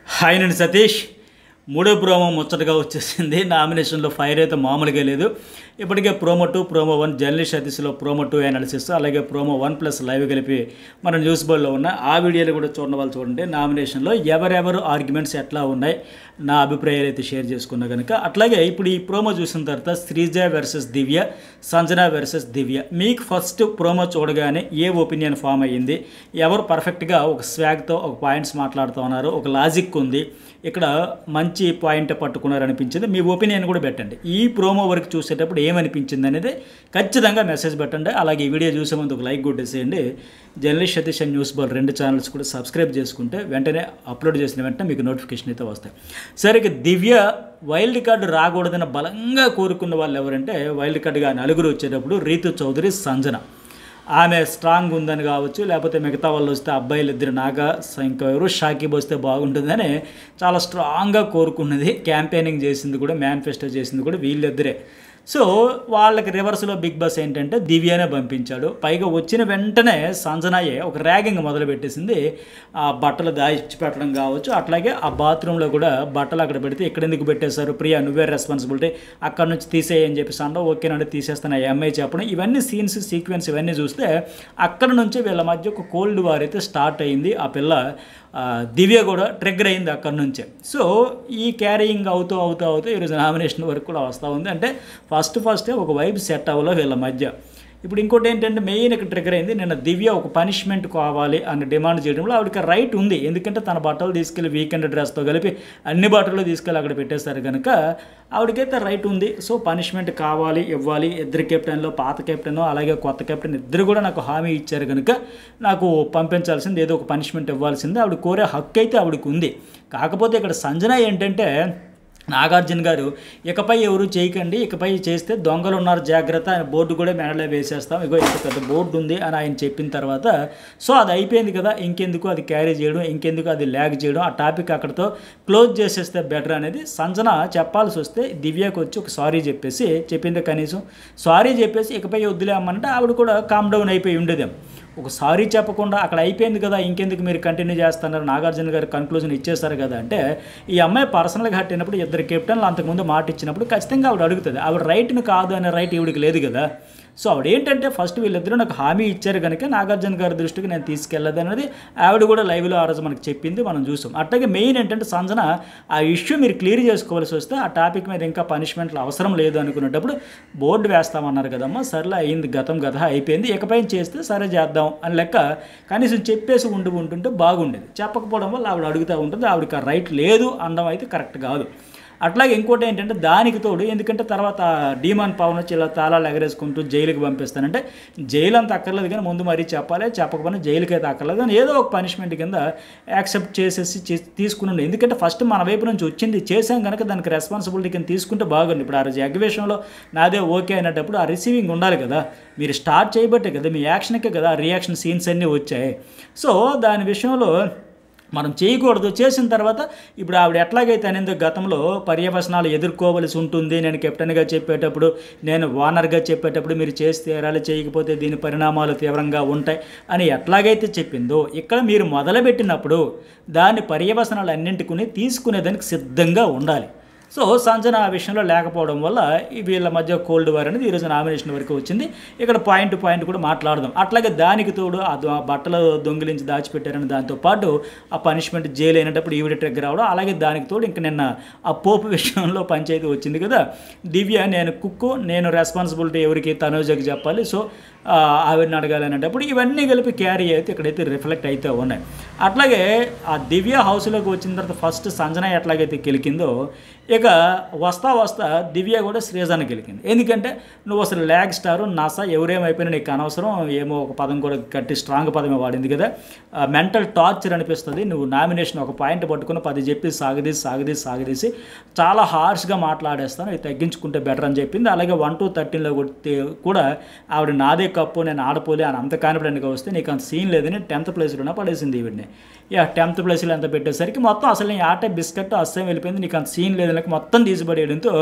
Hi నేను సతీష్. మూడో promo ముచ్చటగా వచ్చేసింది. నామినేషన్లో ఫైర్ అయితే మామూలుగా లేదు. ఇప్పటికే ప్రోమో 2, ప్రోమో 1 జర్నలిస్ట్ సతీష్లో ప్రోమో 2 అనాలిసిస్, అలాగే ప్రోమో 1+ లైవ్ కలిపి మన న్యూస్ బోర్డ్లో ఉన్న ఆ వీడియోలు కూడా చూడడం వాళ్ళు చూడండి. నామినేషన్లో ఎవరెవరు ఆర్గ్యుమెంట్స్ ఎట్లా ఉన్నాయి, నా అభిప్రాయాలు అయితే షేర్ చేసుకున్నా కనుక. అట్లాగే ఇప్పుడు ఈ ప్రోమో చూసిన తర్వాత శ్రీజ వర్సెస్ దివ్య, సంజన వర్సెస్ దివ్య, మీకు ఫస్ట్ ప్రోమో చూడగానే ఏ ఒపీనియన్ ఫామ్ అయ్యింది? ఎవరు పర్ఫెక్ట్గా ఒక స్వాగ్తో ఒక పాయింట్స్ మాట్లాడుతూ ఉన్నారు, ఒక లాజిక్ ఉంది, ఇక్కడ మంచి పాయింట్ పట్టుకున్నారు అనిపించింది. మీ ఒపీనియన్ కూడా పెట్టండి. ఈ ప్రోమో వరకు చూసేటప్పుడు ఏమనిపించింది అనేది ఖచ్చితంగా మెసేజ్ పెట్టండి. అలాగే ఈ వీడియో చూసే ముందు ఒక లైక్ కొట్టేసేయండి. Journalist Satish and news board 2 channels కూడా సబ్స్క్రైబ్ చేసుకుంటే వెంటనే అప్లోడ్ చేసిన వెంటనే మీకు నోటిఫికేషన్ అయితే వస్తాయి. సరే, ఇక దివ్య వైల్డ్ కార్డు రాకూడదని బలంగా కోరుకున్న వాళ్ళు ఎవరంటే, వైల్డ్ కార్డుగా నలుగురు వచ్చేటప్పుడు రీతు చౌదరి, సంజన. ఆమె స్ట్రాంగ్ ఉందని కావచ్చు, లేకపోతే మిగతా వాళ్ళు వస్తే అబ్బాయిలు ఇద్దరు నాగా ఇంకెవరు షాకీబ్ వస్తే బాగుంటుందని చాలా స్ట్రాంగ్గా కోరుకున్నది. క్యాంపెయినింగ్ చేసింది కూడా, మేనిఫెస్టో చేసింది కూడా వీళ్ళిద్దరే. సో వాళ్ళకి రివర్స్లో బిగ్ బాస్ ఏంటంటే దివ్యనే పంపించాడు. పైగా వచ్చిన వెంటనే సంజనాయే ఒక ర్యాగింగ్ మొదలుపెట్టేసింది. ఆ బట్టలు దాచిపెట్టడం కావచ్చు, అట్లాగే ఆ బాత్రూంలో కూడా బట్టలు అక్కడ పెడితే ఇక్కడ ఎందుకు పెట్టేశారు ప్రియా, నువ్వే రెస్పాన్సిబిలిటీ, అక్కడ నుంచి తీసేయని చెప్పి సండో ఓకేనంటే తీసేస్తాను ఆ అమ్మాయి చెప్పడం. ఇవన్నీ సీన్స్ సీక్వెన్స్ ఇవన్నీ చూస్తే అక్కడ నుంచి వీళ్ళ మధ్య ఒక కోల్డ్ వార్ అయితే స్టార్ట్ అయింది. ఆ పిల్ల దివ్య కూడా ట్రిగ్గర్ అయింది అక్కడి నుంచే. సో ఈ క్యారీయింగ్ అవుతూ ఈరోజు నామినేషన్ వరకు కూడా వస్తూ ఉంది. అంటే ఫస్టే ఒక వైబ్ సెట్ అవ్వలో వీళ్ళ మధ్య. ఇప్పుడు ఇంకోటి ఏంటంటే మెయిన్ ఇక్కడ ట్రిగ్గర్ అయింది, నిన్న దివ్య ఒక పనిష్మెంట్ కావాలి అని డిమాండ్ చేయడంలో ఆవిడకి రైట్ ఉంది. ఎందుకంటే తన బట్టలు తీసుకెళ్ళి వీకెండ్ డ్రెస్తో కలిపి అన్ని బట్టలు తీసుకెళ్ళి అక్కడ పెట్టేస్తారు కనుక ఆవిడకైతే రైట్ ఉంది. సో పనిష్మెంట్ కావాలి, ఇవ్వాలి. ఇద్దరు కెప్టెన్లో, పాత కెప్టెన్ అలాగే కొత్త కెప్టెన్ ఇద్దరు కూడా నాకు హామీ ఇచ్చారు కనుక నాకు పంపించాల్సింది, ఏదో ఒక పనిష్మెంట్ ఇవ్వాల్సింది ఆవిడ కోరే హక్కు అయితే ఆవిడకి ఉంది. కాకపోతే ఇక్కడ సంజన ఏంటంటే, నాగార్జున గారు ఇకపై ఎవరు చేయకండి, ఇకపై చేస్తే దొంగలు ఉన్నారు జాగ్రత్త, ఆయన బోర్డు కూడా మెడలో వేసేస్తాం, ఇగో ఇంత పెద్ద బోర్డు ఉంది అని ఆయన చెప్పిన తర్వాత సో అది అయిపోయింది కదా, ఇంకెందుకు అది క్యారీ చేయడం, ఇంకెందుకు అది ల్యాగ్ చేయడం, ఆ టాపిక్ అక్కడితో క్లోజ్ చేసేస్తే బెటర్ అనేది సంజన చెప్పాల్సి వస్తే దివ్యకు వచ్చి ఒక సారీ చెప్పింది. కనీసం సారీ చెప్పేసి ఇకపై వద్దులే అమ్మంటే ఆవిడ కూడా కామ్ డౌన్ అయిపోయి ఉండేదేం. ఒక సారీ చెప్పకుండా అక్కడ అయిపోయింది కదా, ఇంకెందుకు మీరు కంటిన్యూ చేస్తున్నారు, నాగార్జున గారు కన్క్లూజన్ ఇచ్చేస్తారు కదా అంటే, ఈ అమ్మాయి పర్సనల్గా హట్ అయినప్పుడు ఇద్దరు కెప్టెన్లు అంతకుముందు మాట ఇచ్చినప్పుడు ఖచ్చితంగా ఆవిడ అడుగుతుంది. ఆవిడ రైట్ని కాదు అనే రైట్ ఈవిడికి లేదు కదా. సో ఆవిడ ఏంటంటే ఫస్ట్ వీళ్ళిద్దరూ నాకు హామీ ఇచ్చారు కనుక నాగార్జున గారి దృష్టికి నేను తీసుకెళ్ళదు అనేది ఆవిడ కూడా లైవ్లో ఆ రోజు మనకు చెప్పింది, మనం చూసాం. అట్లాగే మెయిన్ ఏంటంటే సంజన ఆ ఇష్యూ మీరు క్లియర్ చేసుకోవాల్సి వస్తే ఆ టాపిక్ మీద ఇంకా పనిష్మెంట్లు అవసరం లేదు అనుకునేటప్పుడు బోర్డు వేస్తామన్నారు కదమ్మా, సర్లే అయింది, గతం అయిపోయింది, ఇకపై చేస్తే సరే చేద్దాం అని లెక్క కనీసం చెప్పేసి ఉంటుంటే బాగుండేది. చెప్పకపోవడం వల్ల ఆవిడ అడుగుతూ ఉంటుంది. ఆవిడకి ఆ రైట్ లేదు అనడం అయితే కరెక్ట్ కాదు. అట్లాగే ఇంకోటి ఏంటంటే దానికి తోడు, ఎందుకంటే తర్వాత డీమాన్ పవన్ వచ్చి ఇలా తాళాలు ఎగరేసుకుంటూ జైలుకి పంపిస్తానంటే, జైలు అంత అక్కర్లేదు కానీ ముందు మరీ చెప్పాలి, చెప్పకపోయినా జైలుకి అయితే అక్కర్లేదు అని ఏదో ఒక పనిష్మెంట్ కింద యాక్సెప్ట్ చేసేసి తీసుకుని. ఎందుకంటే ఫస్ట్ మన వైపు నుంచి వచ్చింది చేసాం కనుక దానికి రెస్పాన్సిబిలిటీ కింద తీసుకుంటే బాగుంది. ఇప్పుడు ఆ రోజు ఎగ్జిబిషన్లో నాదే ఓకే అనేటప్పుడు ఆ రిసీవింగ్ ఉండాలి కదా, మీరు స్టార్ట్ చేయబట్టే కదా, మీ యాక్షన్కే కదా ఆ రియాక్షన్ సీన్స్ అన్నీ వచ్చాయి. సో దాని విషయంలో మనం చేయకూడదు. చేసిన తర్వాత ఇప్పుడు ఆవిడ ఎట్లాగైతే అనేది గతంలో పర్యవసనాలు ఎదుర్కోవలసి ఉంటుంది, నేను కెప్టెన్గా చెప్పేటప్పుడు, నేను ఓనర్గా చెప్పేటప్పుడు మీరు చేస్తే తీరాలి, చేయకపోతే దీని పరిణామాలు తీవ్రంగా ఉంటాయి అని ఎట్లాగైతే చెప్పిందో, ఇక్కడ మీరు మొదలుపెట్టినప్పుడు దాని పర్యవసనాలు అన్నింటినీ తీసుకునేదానికి సిద్ధంగా ఉండాలి. సో సంజన ఆ విషయంలో లేకపోవడం వల్ల వీళ్ళ మధ్య కోల్డ్ వార్ అనేది ఈరోజు నామినేషన్ వరకు వచ్చింది. ఇక్కడ పాయింట్ కూడా మాట్లాడదాం. అట్లాగే దానికి తోడు ఆ బట్టలు దొంగిలించి దాచిపెట్టారని దాంతోపాటు ఆ పనిష్మెంట్ జైలు అయినప్పుడు ఈవిడ ట్రిగ్గర్ రావడం, అలాగే దానికి తోడు ఇంక నిన్న ఆ పోపు విషయంలో పంచాయతీ వచ్చింది కదా, దివ్య నేను కుక్కు, నేను రెస్పాన్సిబిలిటీ ఎవరికి, తనూజకి చెప్పాలి, సో ఆవిడని అడగాలి అనేటప్పుడు ఇవన్నీ కలిపి క్యారీ అయితే ఇక్కడైతే రిఫ్లెక్ట్ అయితే ఉన్నాయి. అట్లాగే ఆ దివ్య హౌస్లోకి వచ్చిన తర్వాత ఫస్ట్ సంజన ఎట్లాగైతే గెలికిందో, ఇక వస్తా దివ్య కూడా శ్రీజాన్ని గెలికింది. ఎందుకంటే నువ్వు అసలు ల్యాగ్ స్టారు, నాసా, ఎవరేమైపోయినా నీకు అనవసరం, ఏమో ఒక పదం కూడా గట్టి స్ట్రాంగ్ పదమే వాడింది కదా, మెంటల్ టార్చర్ అనిపిస్తుంది, నువ్వు నామినేషన్ ఒక పాయింట్ పట్టుకుని 10 చెప్పి సాగదీసి చాలా హార్ష్గా మాట్లాడేస్తాను, ఇది తగ్గించుకుంటే బెటర్ అని చెప్పింది. అలాగే 1 to 13లో కూడా ఆవిడ నాదే కప్పు నేను ఆడపోలే అని అంత కాన్ఫిడెంట్గా వస్తే నీకు అంత సీన్ లేదని 10th ప్లేస్లోనే పడేసింది ఈవిడ్ని. 10th ప్లేస్లో ఎంత పెట్టేసరికి మొత్తం అసలు నీ ఆటే బిస్కెట్ అస్సేం వెళ్ళిపోయింది, నీకు అంత సీన్ లేదని మొత్తం తీసిపడేయడంతో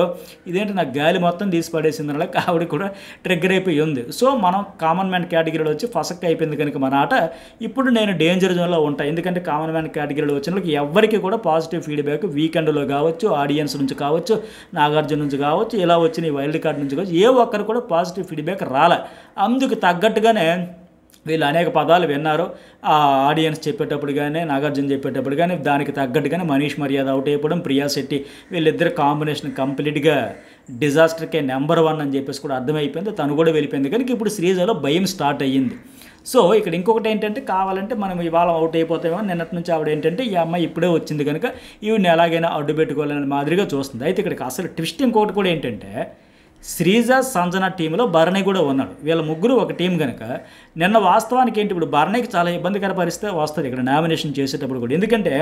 ఇదేంటి నాకు గాలి మొత్తం తీసి పడేసింది అలా ఆవిడ కూడా ట్రిగ్గర్ అయిపోయి ఉంది. సో మనం కామన్ మ్యాన్ కేటగిరీలో వచ్చి ఫసక్ అయిపోయింది కనుక మన ఆట ఇప్పుడు నేను డేంజర్ జోన్లో ఉంటాను. ఎందుకంటే కామన్ మ్యాన్ కేటగిరీలో వచ్చిన వాళ్ళకి ఎవరికి కూడా పాజిటివ్ ఫీడ్బ్యాక్ వీకెండ్లో కావచ్చు, ఆడియన్స్ నుంచి కావచ్చు, నాగార్జున నుంచి కావచ్చు, ఇలా వచ్చిన ఈ వైల్డ్ కార్డ్ నుంచి కావచ్చు, ఏ ఒక్కరు కూడా పాజిటివ్ ఫీడ్బ్యాక్ రాలే. అందుకు తగ్గట్టుగానే వీళ్ళు అనేక పదాలు విన్నారు. ఆ ఆడియన్స్ చెప్పేటప్పుడు కానీ, నాగార్జున చెప్పేటప్పుడు కానీ, దానికి తగ్గట్టుగానే మనీష్ మర్యాద అవుట్ అయిపోవడం, ప్రియా శెట్టి వీళ్ళిద్దరు కాంబినేషన్ కంప్లీట్గా డిజాస్టర్కే నెంబర్ 1 అని చెప్పేసి కూడా అర్థమైపోయింది. తను కూడా వెళ్ళిపోయింది కనుక ఇప్పుడు శ్రీజలో భయం స్టార్ట్ అయ్యింది. సో ఇక్కడ ఇంకొకటి ఏంటంటే కావాలంటే మనం ఇవాళ అవుట్ అయిపోతామో, నిన్నటి నుంచి ఆవిడ ఏంటంటే ఈ అమ్మాయి ఇప్పుడే వచ్చింది కనుక ఈవిని ఎలాగైనా అడ్డు పెట్టుకోవాలనే మాదిరిగా చూస్తుంది. అయితే ఇక్కడికి అసలు ట్విస్ట్ ఇంకొకటి కూడా ఏంటంటే శ్రీజ, సంజన టీంలో భరణి కూడా ఉన్నాడు. వీళ్ళ ముగ్గురు ఒక టీం కనుక నిన్న వాస్తవానికి ఏంటి ఇప్పుడు భరణికి చాలా ఇబ్బందికర పరిస్థితి వస్తుంది ఇక్కడ నామినేషన్ చేసేటప్పుడు కూడా. ఎందుకంటే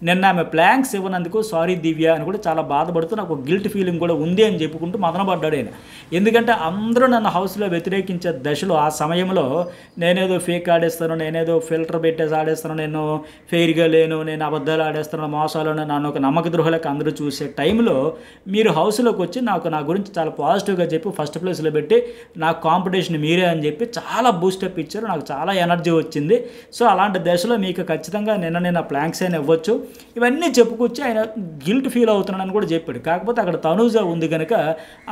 నిన్న ఆమె ప్లాంక్స్ ఇవ్వనందుకు సారీ దివ్య అని కూడా చాలా బాధపడుతూ నాకు గిల్ట్ ఫీలింగ్ కూడా ఉంది అని చెప్పుకుంటూ మదనపడ్డాడు ఆయన. ఎందుకంటే అందరూ నన్ను హౌస్లో వ్యతిరేకించే దశలో ఆ సమయంలో నేనేదో ఫేక్ ఆడేస్తాను, నేనేదో ఫిల్టర్ పెట్టేసి ఆడేస్తాను, నేను ఫెయిర్గా లేను, నేను అబద్ధాలు ఆడేస్తాను, మోసాలు నన్ను ఒక నమ్మక ద్రోహులకు అందరూ చూసే టైంలో మీరు హౌస్లోకి వచ్చి నా గురించి చాలా పాజిటివ్గా చెప్పి ఫస్ట్ ప్లేస్లో పెట్టి నాకు కాంపిటీషన్ మీరే అని చెప్పి చాలా బూస్టప్ ఇచ్చారు. నాకు చాలా ఎనర్జీ వచ్చింది. సో అలాంటి దశలో మీకు ఖచ్చితంగా నిన్న ప్లాంక్స్ అయినా ఇవ్వచ్చు, ఇవన్నీ చెప్పుకొచ్చి ఆయన గిల్ట్ ఫీల్ అవుతున్నాడని కూడా చెప్పాడు. కాకపోతే అక్కడ తనూజ ఉంది కనుక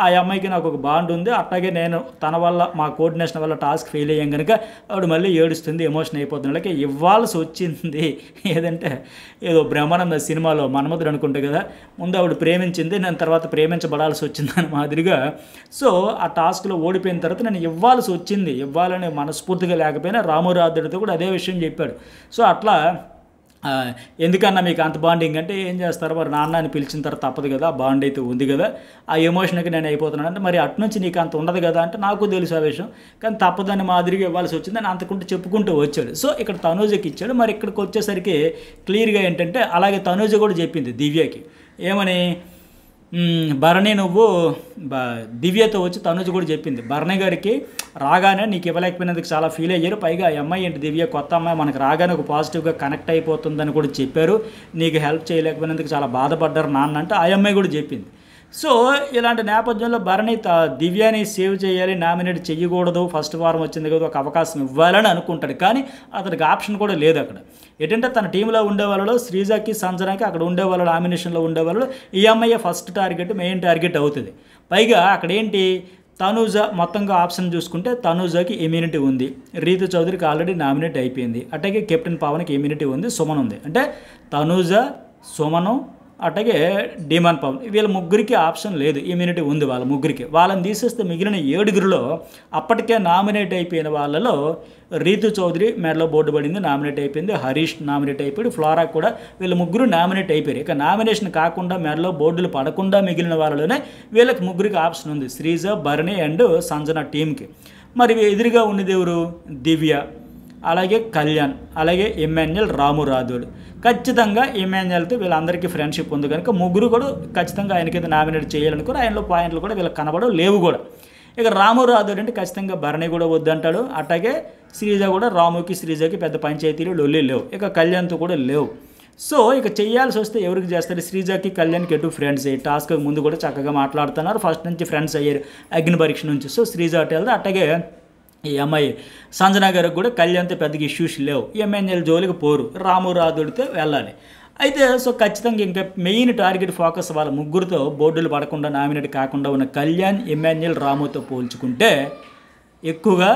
ఆ అమ్మాయికి నాకు ఒక బాండ్ ఉంది, అట్లాగే నేను తన వల్ల మా కోఆర్డినేషన్ వల్ల టాస్క్ ఫెయిల్ అయ్యాం కనుక ఆవిడ మళ్ళీ ఏడుస్తుంది, ఎమోషన్ అయిపోతుంది. అలాగే ఇవ్వాల్సి వచ్చింది. ఏదంటే ఏదో బ్రహ్మానంద సినిమాలో మన్మధుడు అనుకుంటే కదా, ముందు ఆవిడ ప్రేమించింది, నేను తర్వాత ప్రేమించబడాల్సి వచ్చింది అని మాదిరిగా. సో ఆ టాస్క్లో ఓడిపోయిన తర్వాత నేను ఇవ్వాల్సి వచ్చింది, ఇవ్వాలని మనస్ఫూర్తిగా లేకపోయినా రామురాధుడితో కూడా అదే విషయం చెప్పాడు. సో అట్లా ఎందుకన్నా మీకు అంత బాండింగ్ అంటే ఏం చేస్తారు మరి, నాన్న అని పిలిచిన తర్వాత తప్పదు కదా, బాండ్ అయితే ఉంది కదా, ఆ ఎమోషన్కి నేను అయిపోతున్నాను అంటే మరి అట్నుంచి నీకు అంత ఉండదు కదా అంటే నాకు తెలుసు ఆ విషయం, కానీ తప్పదని మాదిరిగా ఇవ్వాల్సి వచ్చిందని అంతకుంటూ చెప్పుకుంటూ వచ్చాడు. సో ఇక్కడ తనూజకి ఇచ్చాడు. మరి ఇక్కడికి వచ్చేసరికి క్లియర్గా ఏంటంటే అలాగే తనూజ కూడా చెప్పింది దివ్యకి ఏమని, భరణి నువ్వు దివ్యతో వచ్చి తనుజ కూడా చెప్పింది భరణి గారికి రాగానే నీకు ఇవ్వలేకపోయినందుకు చాలా ఫీల్ అయ్యారు, పైగా ఆ అమ్మాయి ఏంటి దివ్య కొత్త అమ్మాయి మనకు రాగానే ఒక పాజిటివ్గా కనెక్ట్ అయిపోతుందని కూడా చెప్పారు, నీకు హెల్ప్ చేయలేకపోయినందుకు చాలా బాధపడ్డారు నాన్న అంటే ఆ అమ్మాయి కూడా చెప్పింది. సో ఇలాంటి నేపథ్యంలో భరణి దివ్యాని సేవ్ చేయాలి, నామినేట్ చేయకూడదు, ఫస్ట్ వారం వచ్చింది కదా ఒక అవకాశం ఇవ్వాలని అనుకుంటాడు. కానీ అతనికి ఆప్షన్ కూడా లేదు అక్కడ. ఏంటంటే తన టీంలో ఉండే వాళ్ళలో శ్రీజాకి, సంజనాకి, అక్కడ ఉండే వాళ్ళు నామినేషన్లో ఉండే వాళ్ళు ఈ అమ్మాయి ఫస్ట్ టార్గెట్, మెయిన్ టార్గెట్ అవుతుంది. పైగా అక్కడ ఏంటి తనూజ మొత్తంగా ఆప్షన్ చూసుకుంటే తనూజకి ఇమ్యూనిటీ ఉంది, రీతు చౌదరికి ఆల్రెడీ నామినేట్ అయిపోయింది, అట్లాగే కెప్టెన్ పవన్కి ఇమ్యూనిటీ ఉంది, సుమన్ ఉంది. అంటే తనూజ, సుమను అట్లాగే డిమాన్ పవన్ వీళ్ళ ముగ్గురికి ఆప్షన్ లేదు, ఇమ్యూనిటీ ఉంది వాళ్ళ ముగ్గురికి. వాళ్ళని తీసేస్తే మిగిలిన 7గురిలో అప్పటికే నామినేట్ అయిపోయిన వాళ్ళలో రీతు చౌదరి మెడలో బోర్డు పడింది, నామినేట్ అయిపోయింది, హరీష్ నామినేట్ అయిపోయాడు, ఫ్లోరా కూడా, వీళ్ళ ముగ్గురు నామినేట్ అయిపోయారు. ఇక నామినేషన్ కాకుండా మెడలో బోర్డులు పడకుండా మిగిలిన వాళ్ళలోనే వీళ్ళకి ముగ్గురికి ఆప్షన్ ఉంది, శ్రీజ, భరణి అండ్ సంజన టీంకి. మరి ఎదురుగా ఉన్నది ఎవరు, దివ్య, అలాగే కళ్యాణ్, అలాగే ఎమ్మెన్యల్, రాము రాథోడ్. ఖచ్చితంగా ఎమ్మెన్యల్తో వీళ్ళందరికీ ఫ్రెండ్షిప్ ఉంది కనుక ముగ్గురు కూడా ఖచ్చితంగా ఆయనకైతే నామినేట్ చేయాలనుకుని ఆయనలో పాయింట్లు కూడా వీళ్ళకి కనబడవు, లేవు కూడా. ఇక రాము రాథోడ్ అంటే ఖచ్చితంగా భరణి కూడా వద్దంటాడు, అట్లాగే శ్రీజ కూడా రాముకి శ్రీజకి పెద్ద పంచాయతీలు లొల్లి లేవు, ఇక కళ్యాణ్తో కూడా లేవు. సో ఇక చేయాల్సి వస్తే ఎవరికి చేస్తారు, శ్రీజకి కళ్యాణ్కి ఎటు ఫ్రెండ్స్ అయ్యి టాస్క్ ముందు కూడా చక్కగా మాట్లాడుతున్నారు, ఫస్ట్ నుంచి ఫ్రెండ్స్ అయ్యారు అగ్ని పరీక్ష నుంచి. సో శ్రీజ అటు వెళ్తే, అట్లాగే ఈ అమ్మాయి సంజన గారికి కూడా కళ్యాణ్తో పెద్దగా ఇష్యూస్ లేవు, ఎమ్మెన్యేల జోలికి పోరు, రాము రాథోడ్తో వెళ్ళాలి. అయితే సో ఖచ్చితంగా ఇంకా మెయిన్ టార్గెట్ ఫోకస్ వాళ్ళ ముగ్గురితో బోర్డులు పడకుండా నామినేట్ కాకుండా ఉన్న కళ్యాణ్, ఎమ్మెన్యేల్, రాముతో పోల్చుకుంటే ఎక్కువగా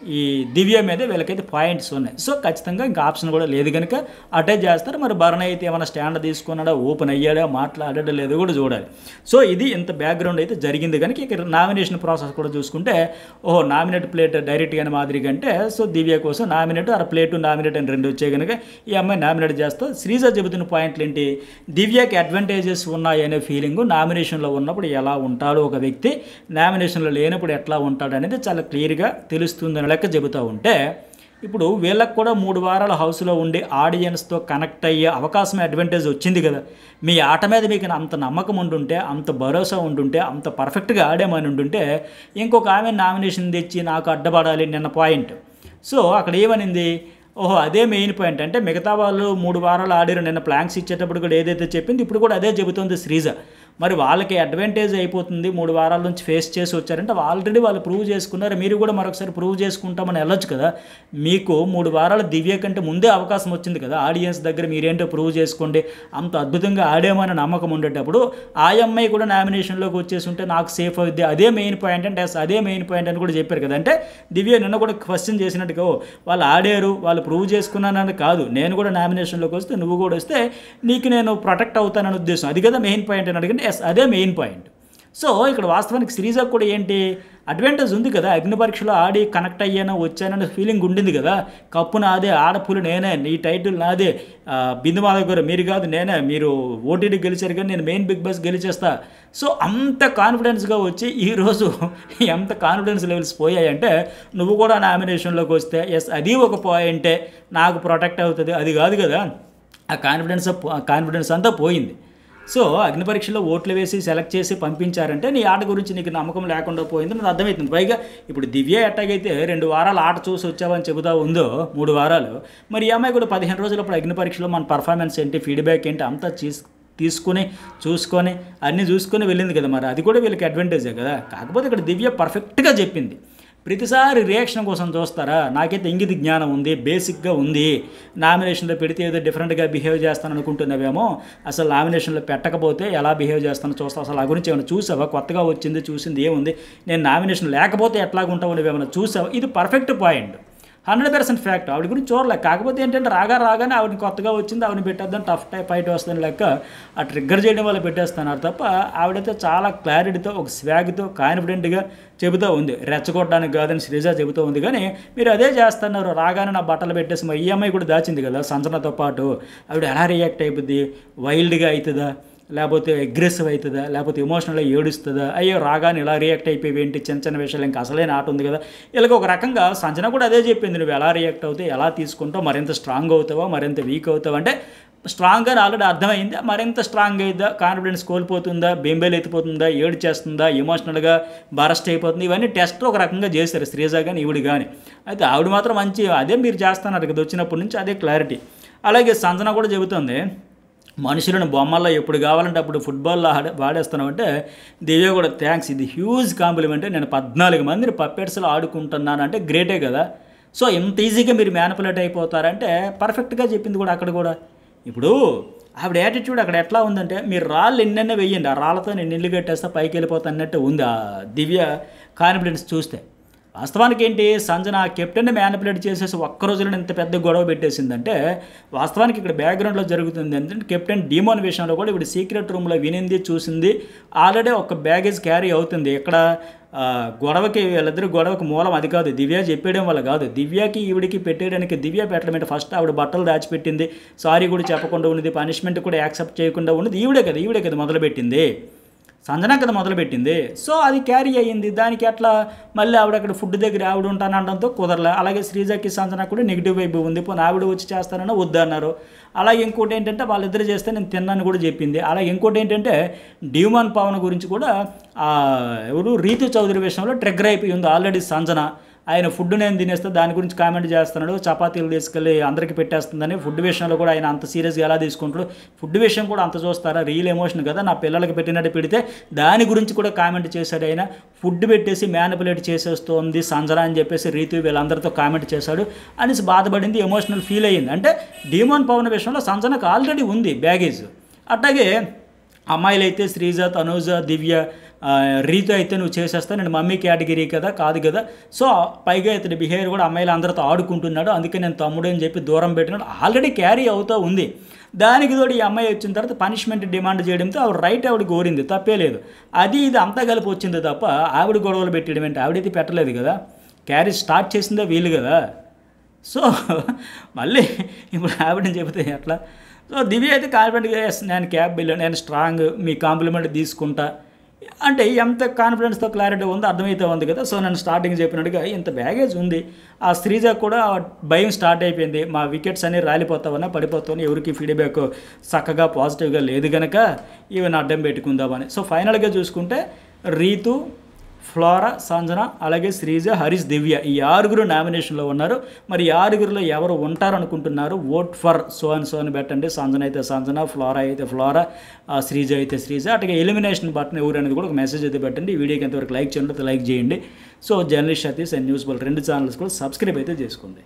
ఈ దివ్య మీద వీళ్ళకైతే పాయింట్స్ ఉన్నాయి. సో ఖచ్చితంగా ఇంకా ఆప్షన్ కూడా లేదు కనుక అటే చేస్తారు. మరి భరణి అయితే ఏమైనా స్టాండ్ తీసుకున్నాడా, ఓపెన్ అయ్యాడా, మాట్లాడాడా లేదో కూడా చూడాలి. సో ఇది ఇంత బ్యాక్గ్రౌండ్ అయితే జరిగింది కనుక ఇక నామినేషన్ ప్రాసెస్ కూడా చూసుకుంటే ఓహో నామినేట్ ప్లేట్ డైరెక్ట్గానే మాదిరి కంటే సో దివ్య కోసం నామినేట్ ప్లేటు నామినేట్ అని 2 వచ్చాయి కనుక ఈ అమ్మాయి నామినేట్ చేస్తా. శ్రీజ చెబుతున్న పాయింట్లు ఏంటి, దివ్యకి అడ్వాంటేజెస్ ఉన్నాయనే ఫీలింగు, నామినేషన్లో ఉన్నప్పుడు ఎలా ఉంటాడో ఒక వ్యక్తి, నామినేషన్లో లేనప్పుడు ఎట్లా ఉంటాడు అనేది చాలా క్లియర్గా తెలుస్తుందని లెక్క చెబుతూ ఉంటే ఇప్పుడు వీళ్ళకి కూడా 3 వారాల హౌస్లో ఉండి ఆడియన్స్తో కనెక్ట్ అయ్యే అవకాశం అడ్వాంటేజ్ వచ్చింది కదా. మీ ఆట మీద మీకు అంత నమ్మకం ఉంటుంటే, అంత భరోసా ఉంటుంటే, అంత పర్ఫెక్ట్గా ఆడామని ఉంటుంటే, ఇంకొక ఆమె నామినేషన్ తెచ్చి నాకు అడ్డపడాలి నిన్న పాయింట్. సో అక్కడ ఏమనింది, ఓహో అదే మెయిన్ పాయింట్. అంటే మిగతా వాళ్ళు 3 వారాలు ఆడారు, నిన్న ప్లాంక్స్ ఇచ్చేటప్పుడు కూడా ఏదైతే చెప్పింది ఇప్పుడు కూడా అదే చెబుతుంది శ్రీజ. మరి వాళ్ళకి అడ్వాంటేజ్ అయిపోతుంది, 3 వారాల నుంచి ఫేస్ చేసి వచ్చారంటే ఆల్రెడీ వాళ్ళు ప్రూవ్ చేసుకున్నారు, మీరు కూడా మరొకసారి ప్రూవ్ చేసుకుంటామని వెళ్ళొచ్చు కదా. మీకు 3 వారాలు దివ్య కంటే ముందే అవకాశం వచ్చింది కదా, ఆడియన్స్ దగ్గర మీరేంటో ప్రూవ్ చేసుకోండి, అంత అద్భుతంగా ఆడేమని నమ్మకం ఉండేటప్పుడు ఆ అమ్మాయి కూడా నామినేషన్లోకి వచ్చేసి ఉంటే నాకు సేఫ్ అవుద్ది, అదే మెయిన్ పాయింట్ అంటే అదే మెయిన్ పాయింట్ అని కూడా చెప్పారు కదా. అంటే దివ్య నిన్న కూడా క్వశ్చన్ చేసినట్టుగా వాళ్ళు ఆడారు, వాళ్ళు ప్రూవ్ చేసుకున్నానని కాదు, నేను కూడా నామినేషన్లోకి వస్తే నువ్వు కూడా వస్తే నీకు నేను ప్రొటెక్ట్ అవుతానని ఉద్దేశం, అది కదా మెయిన్ పాయింట్ అని అడిగితే అదే మెయిన్ పాయింట్. సో ఇక్కడ వాస్తవానికి శ్రీజకు కూడా ఏంటి అడ్వాంటేజ్ ఉంది కదా, అగ్ని పరీక్షలో ఆడి కనెక్ట్ అయ్యానో వచ్చాననే ఫీలింగ్ ఉండింది కదా. కప్పు నాదే, ఆడపులు నేనే, నీ టైటిల్ నాదే, బిందు మాధవ్ గారు మీరు కాదు నేనే, మీరు ఓటీటీ గెలిచారు కానీ నేను మెయిన్ బిగ్ బాస్ గెలిచేస్తా. సో అంత కాన్ఫిడెన్స్గా వచ్చి ఈరోజు ఎంత కాన్ఫిడెన్స్ లెవెల్స్ పోయాయంటే నువ్వు కూడా నామినేషన్లోకి వస్తే ఎస్ అది ఒక పాయింటే నాకు ప్రొటెక్ట్ అవుతుంది, అది కాదు కదా. ఆ కాన్ఫిడెన్స్ అంతా పోయింది. సో అగ్ని పరీక్షలో ఓట్లు వేసి సెలెక్ట్ చేసి పంపించారంటే నీ ఆట గురించి నీకు నమ్మకం లేకుండా పోయింది నాకు అర్థమవుతుంది. పైగా ఇప్పుడు దివ్య ఎట్టాగైతే 2 వారాలు ఆట చూసి వచ్చావని చెబుతా ఉందో 3 వారాలు, మరి ఈ అమ్మాయి కూడా 15 రోజులప్పుడు అగ్ని పరీక్షలో మన పర్ఫార్మెన్స్ ఏంటి, ఫీడ్బ్యాక్ ఏంటి అంతా తీసుకొని చూసుకొని అన్నీ చూసుకొని వెళ్ళింది కదా. మరి అది కూడా వీళ్ళకి అడ్వాంటేజే కదా. కాకపోతే ఇక్కడ దివ్య పర్ఫెక్ట్గా చెప్పింది. ప్రతిసారి రియాక్షన్ కోసం చూస్తారా, నాకైతే ఇంగిత జ్ఞానం ఉంది, బేసిక్గా ఉంది, నామినేషన్లో పెడితే ఏదో డిఫరెంట్గా బిహేవ్ చేస్తాను అనుకుంటున్నావేమో, అసలు నామినేషన్లో పెట్టకపోతే ఎలా బిహేవ్ చేస్తానో చూస్తావు, అసలు ఆ గురించి ఏమైనా చూసావా, కొత్తగా వచ్చింది చూసింది ఏముంది, నేను నామినేషన్ లేకపోతే ఎట్లాగుంటావు నువ్వేమైనా చూసావా, ఇది పర్ఫెక్ట్ పాయింట్, 100% ఫ్యాక్ట్. ఆవిడ గురించి చూడలే. కాకపోతే ఏంటంటే రాగానే ఆవిడని కొత్తగా వచ్చింది, ఆవిడని పెట్టేద్దాం టఫ్ ఫైట్ వస్తుంది లెక్క ఆ ట్రిగ్గర్ చేయడం వల్ల పెట్టేస్తున్నారు తప్ప ఆవిడైతే చాలా క్లారిటీతో ఒక స్వాగ్తో కాన్ఫిడెంట్గా చెబుతూ ఉంది, రెచ్చగొట్టడానికి కాదని శ్రీజ చెబుతూ ఉంది. కానీ మీరు అదే చేస్తున్నారు, రాగానే నా బట్టలు పెట్టేసి మా ఈఎంఐ కూడా దాచింది కదా సంజనతో పాటు, ఆవిడ ఎలా రియాక్ట్ అయిపోద్ది, వైల్డ్గా అవుతుందా, లేకపోతే అగ్రెసివ్ అవుతుందా, లేకపోతే ఎమోషనల్గా ఏడుస్తుందా, అయ్యో రాగానే ఇలా రియాక్ట్ అయిపోయి ఏంటి, చిన్న విషయాలు ఇంకా అసలైన ఆట ఉంది కదా. ఇలాగ ఒక రకంగా సంజన కూడా అదే చెప్పింది, నువ్వు ఎలా రియాక్ట్ అవుతావు, ఎలా తీసుకుంటావు, మరింత స్ట్రాంగ్ అవుతావా మరింత వీక్ అవుతావు అంటే స్ట్రాంగ్ అని ఆల్రెడీ అర్థమైంది, మరింత స్ట్రాంగ్ అవుతుందా, కాన్ఫిడెన్స్ కోల్పోతుందా, బెంబేలు ఎత్తిపోతుందా, ఏడు చేస్తుందా, ఎమోషనల్గా బరస్ట్ అయిపోతుంది, ఇవన్నీ టెస్ట్ ఒక రకంగా చేశారు శ్రీజ కానీ ఈవిడ కానీ. అయితే ఆవిడ మాత్రం మంచి అదే మీరు చేస్తున్నారు కదా వచ్చినప్పటి నుంచి అదే క్లారిటీ. అలాగే సంజన కూడా చెబుతుంది, మనుషులను బొమ్మల్లో ఎప్పుడు కావాలంటే అప్పుడు ఫుట్బాల్లో వాడేస్తున్నామంటే దివ్య కూడా థ్యాంక్స్, ఇది హ్యూజ్ కాంప్లిమెంట్, నేను 14 మందిని పప్పెట్స్లో ఆడుకుంటున్నాను అంటే గ్రేటే కదా. సో ఇంత ఈజీగా మీరు మ్యానిపులేట్ అయిపోతారంటే పర్ఫెక్ట్గా చెప్పింది కూడా అక్కడ కూడా. ఇప్పుడు ఆవిడ యాటిట్యూడ్ అక్కడ ఎట్లా ఉందంటే మీరు రాళ్ళు ఎన్నెన్న వెయ్యండి, ఆ రాళ్ళతో నేను ఇల్లు కట్టేస్తా పైకి వెళ్ళిపోతా అన్నట్టు ఉంది ఆ దివ్య కాన్ఫిడెన్స్ చూస్తే. వాస్తవానికి ఏంటి, సంజన కెప్టెన్ని మ్యానిపులేట్ చేసేసి ఒక్క రోజులో ఇంత పెద్ద గొడవ పెట్టేసిందంటే వాస్తవానికి ఇక్కడ బ్యాక్గ్రౌండ్లో జరుగుతుంది ఏంటంటే కెప్టెన్ డీమోన్ విషయంలో కూడా ఇప్పుడు సీక్రెట్ రూమ్లో వినింది చూసింది, ఆల్రెడీ ఒక బ్యాగేజ్ క్యారీ అవుతుంది. ఇక్కడ వీళ్ళిద్దరు గొడవకి మూలం అది కాదు, దివ్య చెప్పేయడం వల్ల కాదు, దివ్యకి ఈవిడికి పెట్టేయడానికి దివ్య పెట్టడం ఫస్ట్ ఆవిడ బట్టలు దాచిపెట్టింది, సారీ కూడా చెప్పకుండా ఉన్నది, పనిష్మెంట్ కూడా యాక్సెప్ట్ చేయకుండా ఉన్నది ఈవిడే కదా మొదలుపెట్టింది, సంజన కదా మొదలుపెట్టింది. సో అది క్యారీ అయ్యింది. దానికి అట్లా మళ్ళీ ఆవిడ అక్కడ ఫుడ్ దగ్గర ఆవిడ ఉంటానడంతో కుదరలే. అలాగే శ్రీజకి సంజన కూడా నెగిటివ్ వైపు ఉంది, పోనీ ఆవిడ వచ్చి చేస్తానన్నా వద్దన్నారు. అలాగే ఇంకోటి ఏంటంటే వాళ్ళిద్దరు చేస్తే నేను తిన్నాను కూడా చెప్పింది. అలాగే ఇంకోటి ఏంటంటే డ్యూమాన్ పవన్ గురించి కూడా ఎవరు రీతు చౌదరి విషయంలో ట్రిగ్గర్ అయిపోయి ఉంది ఆల్రెడీ సంజన. ఆయన ఫుడ్ నేను తినేస్తే దాని గురించి కామెంట్ చేస్తున్నాడు, చపాతీలు తీసుకెళ్ళి అందరికీ పెట్టేస్తుందని. ఫుడ్ విషయంలో కూడా ఆయన అంత సీరియస్గా ఎలా తీసుకుంటాడు, ఫుడ్ విషయం కూడా అంత చూస్తారా, రియల్ ఎమోషన్ కదా, నా పిల్లలకి పెట్టినట్టు పెడితే దాని గురించి కూడా కామెంట్ చేశాడు ఆయన. ఫుడ్ పెట్టేసి మ్యానిపులేట్ చేసేస్తోంది సంజన అని చెప్పేసి రీతు వీళ్ళందరితో కామెంట్ చేశాడు అనేసి బాధపడింది, ఎమోషనల్ ఫీల్ అయ్యింది. అంటే డీమోన్ పవన్ విషయంలో సంజనకు ఆల్రెడీ ఉంది బ్యాగేజ్. అట్లాగే అమ్మాయిలు అయితే శ్రీజ, తనూజ, దివ్య, రీతు అయితే నువ్వు చేసేస్తా, నేను మమ్మీ కేటగిరీ కదా కాదు కదా. సో పైగా ఇతని బిహేవియర్ కూడా అమ్మాయిలు అందరితో ఆడుకుంటున్నాడు, అందుకే నేను తమ్ముడు అని చెప్పి దూరం పెట్టినాడు, ఆల్రెడీ క్యారీ అవుతూ ఉంది. దానికి తోడు ఈ అమ్మాయి వచ్చిన తర్వాత పనిష్మెంట్ డిమాండ్ చేయడంతో ఆవిడ రైట్ ఆవిడ కోరింది, తప్పే లేదు. అది ఇది అంతా కలిపి వచ్చింది తప్ప ఆవిడ గొడవలు పెట్టడం ఏంటి, ఆవిడైతే పెట్టలేదు కదా, క్యారీ స్టార్ట్ చేసిందే వీలు కదా. సో మళ్ళీ ఇప్పుడు ఆవిడని చెబితే ఎట్లా. సో దివ్య అయితే కాన్ఫిడెంట్గా నేను క్యాబ్ బిల్, నేను స్ట్రాంగ్, మీ కాంప్లిమెంట్ తీసుకుంటా, అంటే ఎంత కాన్ఫిడెన్స్తో క్లారిటీ ఉందో అర్థమైతే ఉంది కదా. సో నేను స్టార్టింగ్ చెప్పినట్టుగా ఇంత బ్యాగేజ్ ఉంది. ఆ శ్రీజ కూడా భయం స్టార్ట్ అయిపోయింది, మా వికెట్స్ అన్ని రాలిపోతావన్నా పడిపోతావని, ఎవరికి ఫీడ్బ్యాక్ చక్కగా పాజిటివ్గా లేదు కనుక ఈవెన్ అడ్డం పెట్టుకుందామని. సో ఫైనల్గా చూసుకుంటే రీతు, ఫ్లోరా, సంజన, అలాగే శ్రీజ, హరీష్, దివ్య ఈ 6 నామినేషన్లో ఉన్నారు. మరి ఈ 6లో ఎవరు ఉంటారనుకుంటున్నారు? ఓట్ ఫర్ సో అని పెట్టండి. సంజన అయితే సంజన, ఫ్లోరా అయితే ఫ్లోరా, శ్రీజ అయితే శ్రీజ. అటుగా ఎలిమినేషన్ బటన్ ఎవరు అనేది కూడా ఒక మెసేజ్ అయితే పెట్టండి. ఈ వీడియోకి ఎంతవరకు లైక్ చేయండి, లైక్ చేయండి. So journalist Satish and news bull 2 channels కూడా సబ్స్క్రైబ్ అయితే చేసుకోండి.